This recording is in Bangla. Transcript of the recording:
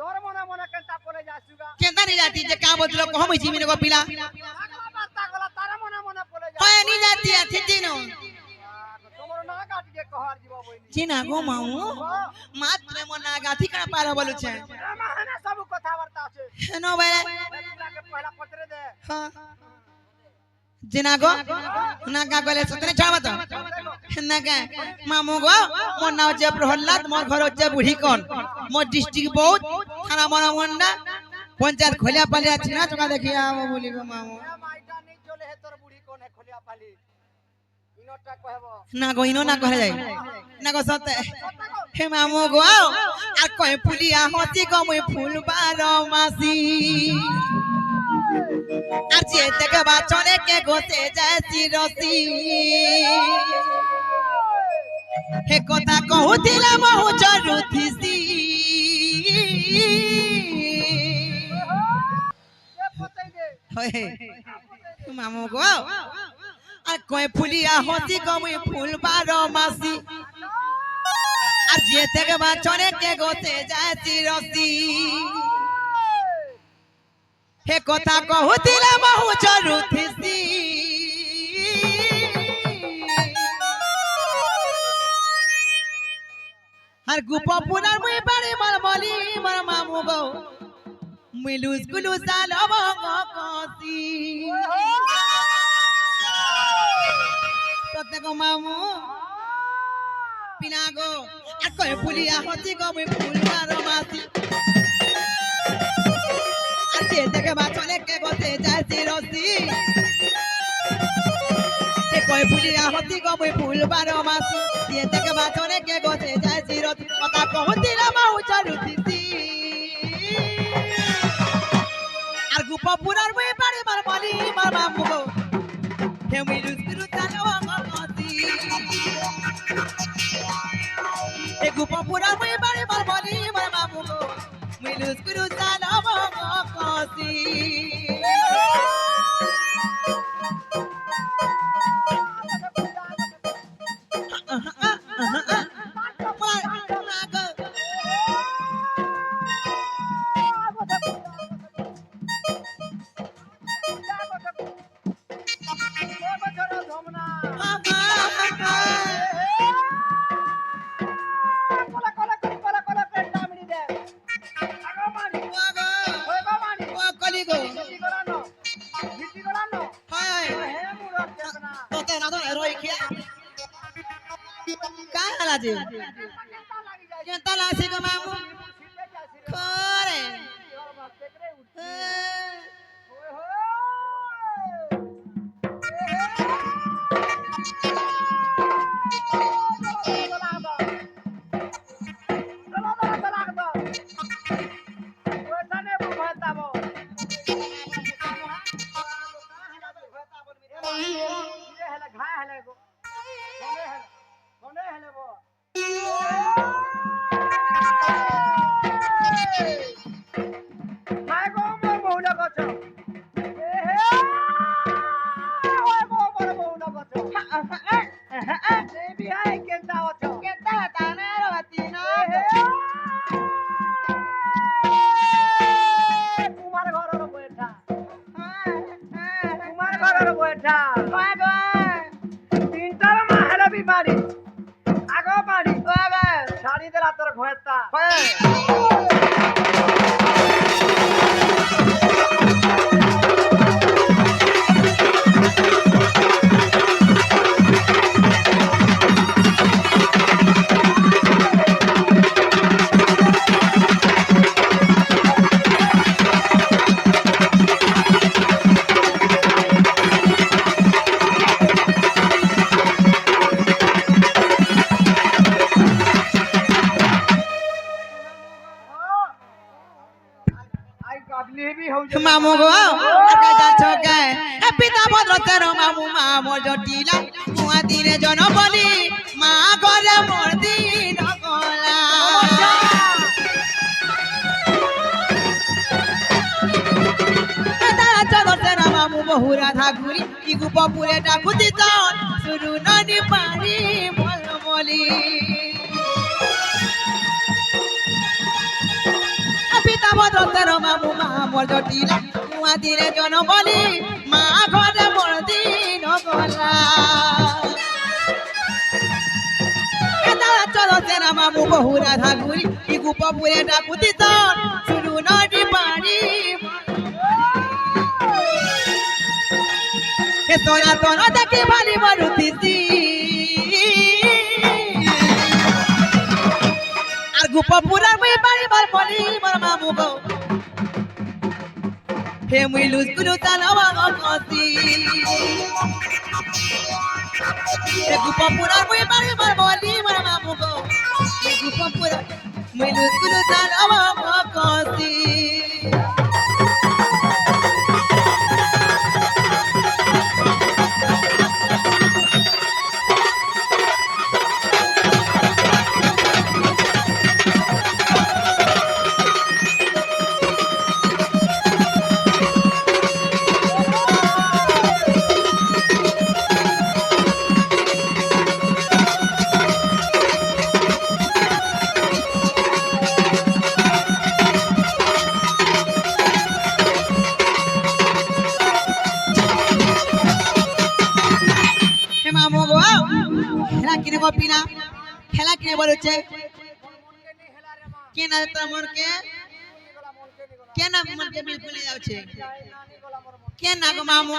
তোর মনে মনে কেনটা পড়ে যাসুগা কেনটা নি যাতি যে কা বদলো কম হইছি মিনে গো পিলা আগলা বার্তা গলা তার মনে মনে পড়ে যা কয় নি যাতি আছে দিনো তোমার না কাটিয়ে কহার জীব বইনি চিনা গো মাউ মাত্র মনা গাথি কানা পার বলুছে মাহানা সব কথা বার্তা আছে হেনো বেলে লাগে পয়লা পত্রে দে হ্যাঁ জিনা গো না গা গলে সতনে ছাড়বা তো না গা মামু গো মোর নাম হচ্ছে প্রহ্লাদ মোর ঘর হচ্ছে বুড়ি কোন মোর ডিস্ট্রিক্ট বহুত থানা মনামন্ডা পঞ্চায়েত খলিয়া পালি আছে না তোকা দেখিয়া বলিব মামু মাইটা নেই চলে হে তোর বুড়ি কোনে খলিয়া পালি ইনোটা কহব না গো ইনো না কহে যাই না গো সতে হে মামু গো আর কয় ফুলিয়া হতি গো মই ফুল বারো মাসি আর যে থেকে বাচনে কে গোতে যায় চিরসি হে কথা কহুতিলা বহু জরুথিসি এ পতাই দে হয়ে মামু গো আর কয় ফুলিয়া হতি গো মই ফুল বারো মাসি আর যে থেকে বাচনে কে গোতে যায় চিরসি হে কথা কহুতিলা বহু জরুথিসি আর গোপপুরার মুই বাড়ি মার বলি মার মামু গো মিলুস গুলু সালব কসি সত্য গো মামু পিনা গো আর কয় ফুলিয়া হতি গো মুই ফুল বারো মাসি আর যে থেকে বাচনে কে গোতে যায় চিরসি হে কয় ফুলিয়া হতি গো মুই ফুল বারো মাসি যে থেকে বাচনে কে গোতে যায় চিরসি কথা কহুতিলা মাউ চরুতিসি আর গোপপুরার মুই বাড়ি মার বলি মার মামু গো হে মিলুস গুলু সালব কসি হে গোপপুরার মুই বাড়ি মার বলি মার মামু গো মিলুস গুলু সালব কসি মামু গো আকা যাচ্ছ কে হে পিতা ভদ্র তের মামু মা মোর জটিলা মুয়া দিনে জন বলি মা করে মোর দিন গলা তারা চদর তের মামু বহু রাধা ঘুরি কি গোপপুরে ডাকুতি তন শুরু ননি পারি বল বলি চলতের মামু মা মোর জটিলা কুয়া দিলে জন বলি মা ঘরে মোর দিন গলা দাদা চলতের মামু বহু রাধা ঘুরি ই গোপপুরে ডাকুতি তন শুরু নদী পানি হে তোরা তোরা দেখি ভালি মারুতিছি আর গোপপুরার মুই বাড়ি বার বলি মোর মামু গো হে মুই লুসকুলু চালাবা গতি হে গোপপুরার মুই বাড়ি বার বলি মোর মামু গো হে গোপপুরা মুই লুসকুলু চালাবা গতি মামু গো খেলা কিনে কপি না খেলা কিনে বলছে কে না তোর মনকে কে না মনকে বিলকুল যাচ্ছে কে না গো মামু